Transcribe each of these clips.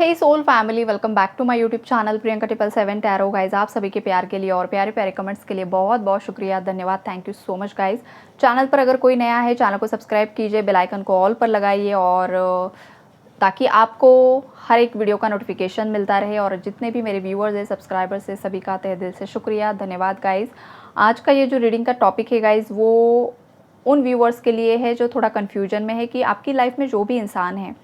Hey soul family, welcome back to my YouTube channel Priyanka 777 tarot. Guys आप सभी के प्यार के लिए और प्यारे प्यारे कमेंट्स के लिए बहुत बहुत शुक्रिया, धन्यवाद, thank you so much guys. Channel पर अगर कोई नया है, चैनल को सब्सक्राइब कीजिए, बेल आइकन को ऑल पर लगाइए और ताकि आपको हर एक वीडियो का नोटिफिकेशन मिलता रहे। और जितने भी मेरे व्यूअर्स हैं, सब्सक्राइबर्स हैं, सभी का तहे दिल से शुक्रिया, धन्यवाद गाइज़। आज का ये जो रीडिंग का टॉपिक है गाइज़, वो उन व्यूअर्स के लिए है जो थोड़ा कन्फ्यूजन में है कि आपकी लाइफ में जो भी इंसान है,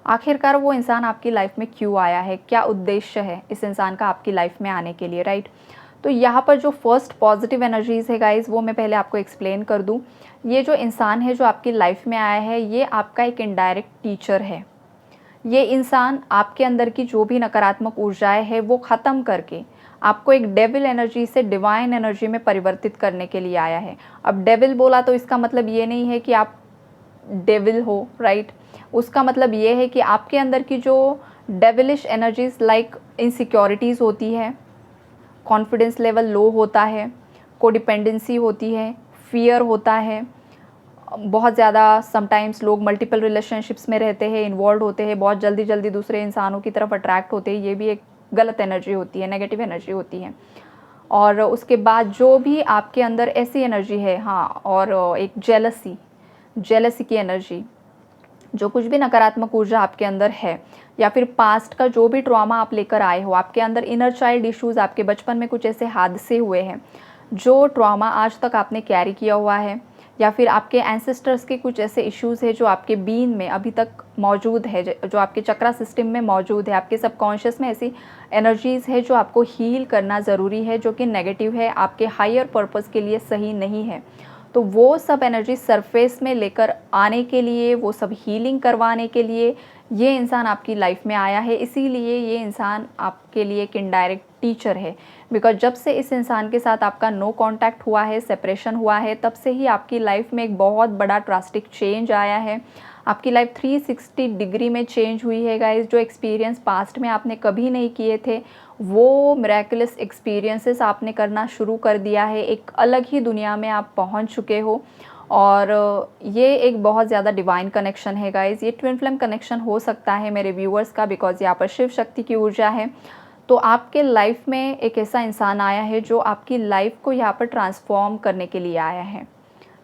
आखिरकार वो इंसान आपकी लाइफ में क्यों आया है, क्या उद्देश्य है इस इंसान का आपकी लाइफ में आने के लिए, राइट। तो यहाँ पर जो फर्स्ट पॉजिटिव एनर्जीज़ है गाइज़, वो मैं पहले आपको एक्सप्लेन कर दूँ। ये जो इंसान है जो आपकी लाइफ में आया है, ये आपका एक इनडायरेक्ट टीचर है। ये इंसान आपके अंदर की जो भी नकारात्मक ऊर्जाएं है वो ख़त्म करके आपको एक डेविल एनर्जी से डिवाइन एनर्जी में परिवर्तित करने के लिए आया है। अब डेविल बोला तो इसका मतलब ये नहीं है कि आप डेविल हो, राइट। उसका मतलब ये है कि आपके अंदर की जो डेविलिश एनर्जीज लाइक इनसिक्योरिटीज़ होती है, कॉन्फिडेंस लेवल लो होता है, कोडिपेंडेंसी होती है, फियर होता है, बहुत ज़्यादा समटाइम्स लोग मल्टीपल रिलेशनशिप्स में रहते हैं, इन्वॉल्व होते हैं, बहुत जल्दी जल्दी दूसरे इंसानों की तरफ अट्रैक्ट होते हैं। ये भी एक गलत एनर्जी होती है, नेगेटिव एनर्जी होती है। और उसके बाद जो भी आपके अंदर ऐसी एनर्जी है, हाँ, और एक जेलसी की एनर्जी, जो कुछ भी नकारात्मक ऊर्जा आपके अंदर है, या फिर पास्ट का जो भी ट्रॉमा आप लेकर आए हो, आपके अंदर इनर चाइल्ड इश्यूज़, आपके बचपन में कुछ ऐसे हादसे हुए हैं जो ट्रॉमा आज तक आपने कैरी किया हुआ है, या फिर आपके एंसेस्टर्स के कुछ ऐसे इश्यूज़ है जो आपके बीन में अभी तक मौजूद है, जो आपके चक्रा सिस्टम में मौजूद है, आपके सबकॉन्शियस में ऐसी एनर्जीज़ है जो आपको हील करना ज़रूरी है, जो कि नेगेटिव है, आपके हायर पर्पस के लिए सही नहीं है। तो वो सब एनर्जी सरफेस में लेकर आने के लिए, वो सब हीलिंग करवाने के लिए ये इंसान आपकी लाइफ में आया है। इसीलिए ये इंसान आपके लिए एक इनडायरेक्ट टीचर है। बिकॉज जब से इस इंसान के साथ आपका नो कांटेक्ट हुआ है, सेपरेशन हुआ है, तब से ही आपकी लाइफ में एक बहुत बड़ा ड्रास्टिक चेंज आया है। आपकी लाइफ 360 डिग्री में चेंज हुई है गाइज। जो एक्सपीरियंस पास्ट में आपने कभी नहीं किए थे, वो मिरेकुलस एक्सपीरियंसेस आपने करना शुरू कर दिया है। एक अलग ही दुनिया में आप पहुंच चुके हो। और ये एक बहुत ज़्यादा डिवाइन कनेक्शन है गाइज़। ये ट्विन फ्लेम कनेक्शन हो सकता है मेरे व्यूअर्स का, बिकॉज यहाँ पर शिव शक्ति की ऊर्जा है। तो आपके लाइफ में एक ऐसा इंसान आया है जो आपकी लाइफ को यहाँ पर ट्रांसफॉर्म करने के लिए आया है,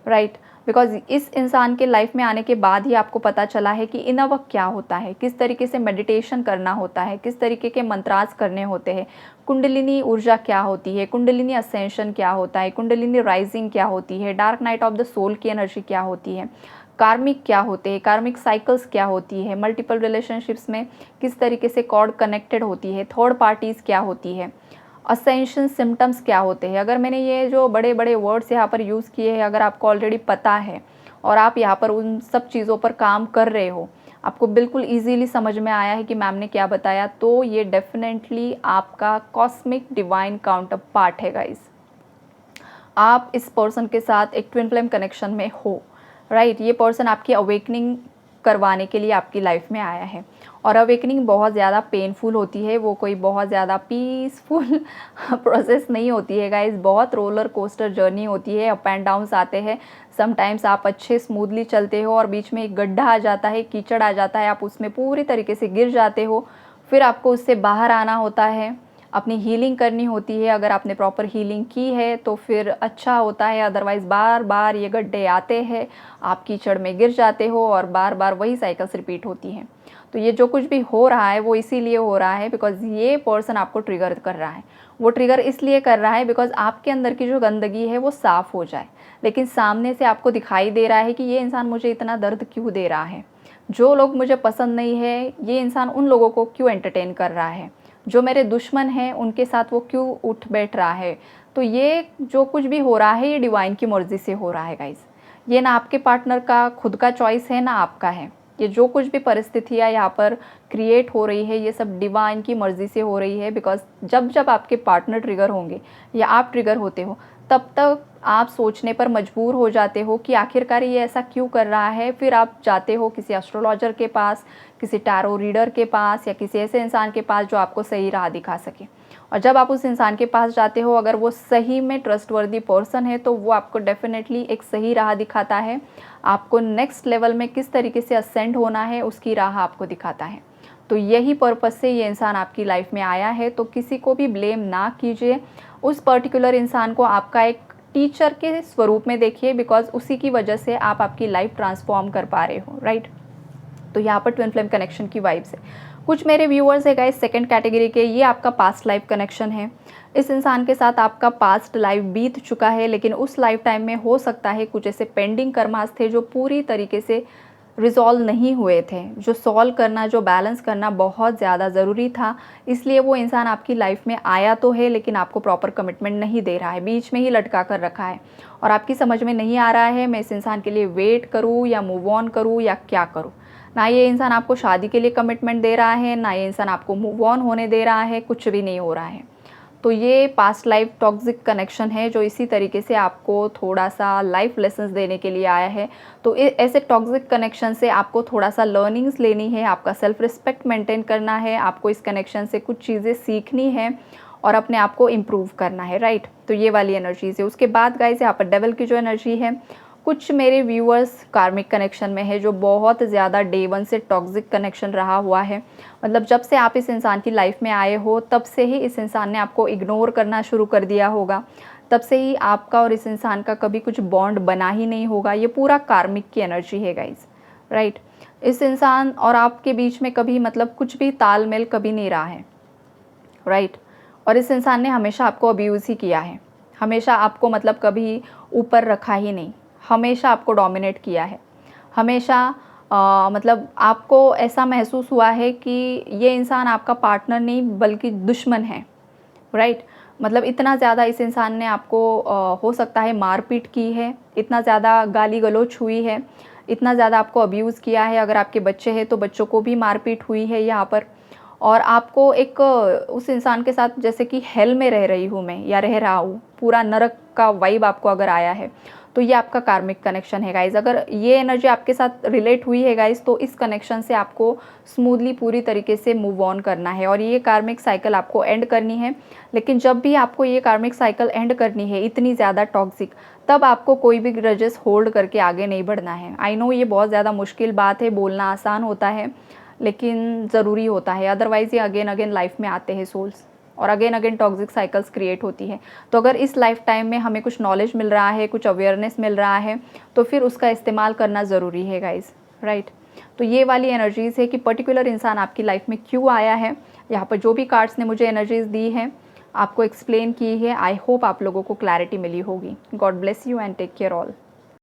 राइट। बिकॉज इस इंसान के लाइफ में आने के बाद ही आपको पता चला है कि इनर वर्क क्या होता है, किस तरीके से मेडिटेशन करना होता है, किस तरीके के मंत्रास करने होते हैं, कुंडलिनी ऊर्जा क्या होती है, कुंडलिनी असेंशन क्या होता है, कुंडलिनी राइजिंग क्या होती है, dark night of the soul की एनर्जी क्या होती है, कार्मिक क्या होते हैं, कार्मिक साइकिल्स क्या होती है, मल्टीपल रिलेशनशिप्स में किस तरीके से कॉर्ड कनेक्टेड होती है, थर्ड पार्टीज़ क्या होती है, असेंशन सिम्टम्स क्या होते हैं। अगर मैंने ये जो बड़े बड़े वर्ड्स यहाँ पर यूज़ किए हैं, अगर आपको ऑलरेडी पता है और आप यहाँ पर उन सब चीज़ों पर काम कर रहे हो, आपको बिल्कुल इजीली समझ में आया है कि मैम ने क्या बताया, तो ये डेफिनेटली आपका कॉस्मिक डिवाइन काउंटर पार्ट है गाइज। आप इस पर्सन के साथ एक ट्विन फ्लेम कनेक्शन में हो, राइट। ये पर्सन आपकी अवेकनिंग करवाने के लिए आपकी लाइफ में आया है। और अवेकनिंग बहुत ज़्यादा पेनफुल होती है, वो कोई बहुत ज़्यादा पीसफुल प्रोसेस नहीं होती है गाइज। बहुत रोलर कोस्टर जर्नी होती है, अप एंड डाउन्स आते हैं। समटाइम्स आप अच्छे स्मूथली चलते हो और बीच में एक गड्ढा आ जाता है, कीचड़ आ जाता है, आप उसमें पूरी तरीके से गिर जाते हो। फिर आपको उससे बाहर आना होता है, अपनी हीलिंग करनी होती है। अगर आपने प्रॉपर हीलिंग की है तो फिर अच्छा होता है, अदरवाइज़ बार बार ये गड्ढे आते हैं, आप कीचड़ में गिर जाते हो और बार बार वही साइकिल्स रिपीट होती हैं। तो ये जो कुछ भी हो रहा है वो इसीलिए हो रहा है बिकॉज ये पर्सन आपको ट्रिगर कर रहा है। वो ट्रिगर इसलिए कर रहा है बिकॉज आपके अंदर की जो गंदगी है वो साफ़ हो जाए। लेकिन सामने से आपको दिखाई दे रहा है कि ये इंसान मुझे इतना दर्द क्यों दे रहा है, जो लोग मुझे पसंद नहीं है ये इंसान उन लोगों को क्यों एंटरटेन कर रहा है, जो मेरे दुश्मन हैं उनके साथ वो क्यों उठ बैठ रहा है। तो ये जो कुछ भी हो रहा है ये डिवाइन की मर्ज़ी से हो रहा है गाइज। ये ना आपके पार्टनर का खुद का चॉइस है ना आपका है। ये जो कुछ भी परिस्थितियाँ यहाँ पर क्रिएट हो रही है ये सब डिवाइन की मर्ज़ी से हो रही है। बिकॉज जब जब आपके पार्टनर ट्रिगर होंगे या आप ट्रिगर होते हो, तब तक आप सोचने पर मजबूर हो जाते हो कि आखिरकार ये ऐसा क्यों कर रहा है। फिर आप जाते हो किसी एस्ट्रोलॉजर के पास, किसी टैरो रीडर के पास, या किसी ऐसे इंसान के पास जो आपको सही राह दिखा सके। और जब आप उस इंसान के पास जाते हो, अगर वो सही में ट्रस्टवर्दी पर्सन है तो वो आपको डेफिनेटली एक सही राह दिखाता है। आपको नेक्स्ट लेवल में किस तरीके से असेंड होना है उसकी राह आपको दिखाता है। तो यही पर्पज़ से ये इंसान आपकी लाइफ में आया है। तो किसी को भी ब्लेम ना कीजिए, उस पर्टिकुलर इंसान को आपका एक टीचर के स्वरूप में देखिए, बिकॉज़ उसी की वजह से आप आपकी लाइफ ट्रांसफॉर्म कर पा रहे हो, राइट। तो यहाँ पर ट्विन फ्लेम कनेक्शन की वाइब्स है। कुछ मेरे व्यूअर्स है गाइस सेकंड कैटेगरी के, ये आपका पास्ट लाइफ कनेक्शन है। इस इंसान के साथ आपका पास्ट लाइफ बीत चुका है, लेकिन उस लाइफ टाइम में हो सकता है कुछ ऐसे पेंडिंग कर्मास थे जो पूरी तरीके से रिजॉल्व नहीं हुए थे, जो सॉल्व करना, जो बैलेंस करना बहुत ज़्यादा ज़रूरी था। इसलिए वो इंसान आपकी लाइफ में आया तो है, लेकिन आपको प्रॉपर कमिटमेंट नहीं दे रहा है, बीच में ही लटका कर रखा है और आपकी समझ में नहीं आ रहा है मैं इस इंसान के लिए वेट करूँ या मूव ऑन करूँ या क्या करूँ। ना ये इंसान आपको शादी के लिए कमिटमेंट दे रहा है, ना ये इंसान आपको मूव ऑन होने दे रहा है, कुछ भी नहीं हो रहा है। तो ये पास्ट लाइफ टॉक्सिक कनेक्शन है जो इसी तरीके से आपको थोड़ा सा लाइफ लेसन्स देने के लिए आया है। तो ऐसे टॉक्सिक कनेक्शन से आपको थोड़ा सा लर्निंग्स लेनी है, आपका सेल्फ रिस्पेक्ट मेंटेन करना है, आपको इस कनेक्शन से कुछ चीज़ें सीखनी है और अपने आप को इम्प्रूव करना है, राइट। तो ये वाली एनर्जीज है। उसके बाद गाइस यहाँ पर डेविल की जो एनर्जी है, कुछ मेरे व्यूअर्स कार्मिक कनेक्शन में है जो बहुत ज़्यादा डे वन से टॉक्सिक कनेक्शन रहा हुआ है। मतलब जब से आप इस इंसान की लाइफ में आए हो तब से ही इस इंसान ने आपको इग्नोर करना शुरू कर दिया होगा, तब से ही आपका और इस इंसान का कभी कुछ बॉन्ड बना ही नहीं होगा। ये पूरा कार्मिक की एनर्जी है गाइज, राइट। इस इंसान और आपके बीच में कभी मतलब कुछ भी तालमेल कभी नहीं रहा है, राइट। और इस इंसान ने हमेशा आपको अब्यूज़ ही किया है, हमेशा आपको मतलब कभी ऊपर रखा ही नहीं, हमेशा आपको डोमिनेट किया है, हमेशा मतलब आपको ऐसा महसूस हुआ है कि ये इंसान आपका पार्टनर नहीं बल्कि दुश्मन है, राइट। मतलब इतना ज़्यादा इस इंसान ने आपको हो सकता है मारपीट की है, इतना ज़्यादा गाली गलौच हुई है, इतना ज़्यादा आपको अब्यूज़ किया है। अगर आपके बच्चे हैं तो बच्चों को भी मारपीट हुई है यहाँ पर। और आपको एक उस इंसान के साथ जैसे कि हेल में रह रही हूँ मैं या रह रहा हूँ, पूरा नरक का वाइब आपको अगर आया है तो ये आपका कार्मिक कनेक्शन है गाइज़। अगर ये एनर्जी आपके साथ रिलेट हुई है गाइज़ तो इस कनेक्शन से आपको स्मूथली पूरी तरीके से मूव ऑन करना है और ये कार्मिक साइकिल आपको एंड करनी है। लेकिन जब भी आपको ये कार्मिक साइकिल एंड करनी है इतनी ज़्यादा टॉक्सिक, तब आपको कोई भी ग्रजेस होल्ड करके आगे नहीं बढ़ना है। आई नो ये बहुत ज़्यादा मुश्किल बात है, बोलना आसान होता है लेकिन ज़रूरी होता है, अदरवाइज़ ये अगेन अगेन लाइफ में आते हैं सोल्स और again again toxic cycles create होती है। तो अगर इस लाइफ टाइम में हमें कुछ नॉलेज मिल रहा है, कुछ अवेयरनेस मिल रहा है तो फिर उसका इस्तेमाल करना ज़रूरी है गाइज़, राइट। तो ये वाली एनर्जीज़ है कि पर्टिकुलर इंसान आपकी लाइफ में क्यों आया है। यहाँ पर जो भी कार्ड्स ने मुझे एनर्जीज़ दी है आपको एक्सप्लेन की है। आई होप आप लोगों को क्लैरिटी मिली होगी। God bless you and take care all.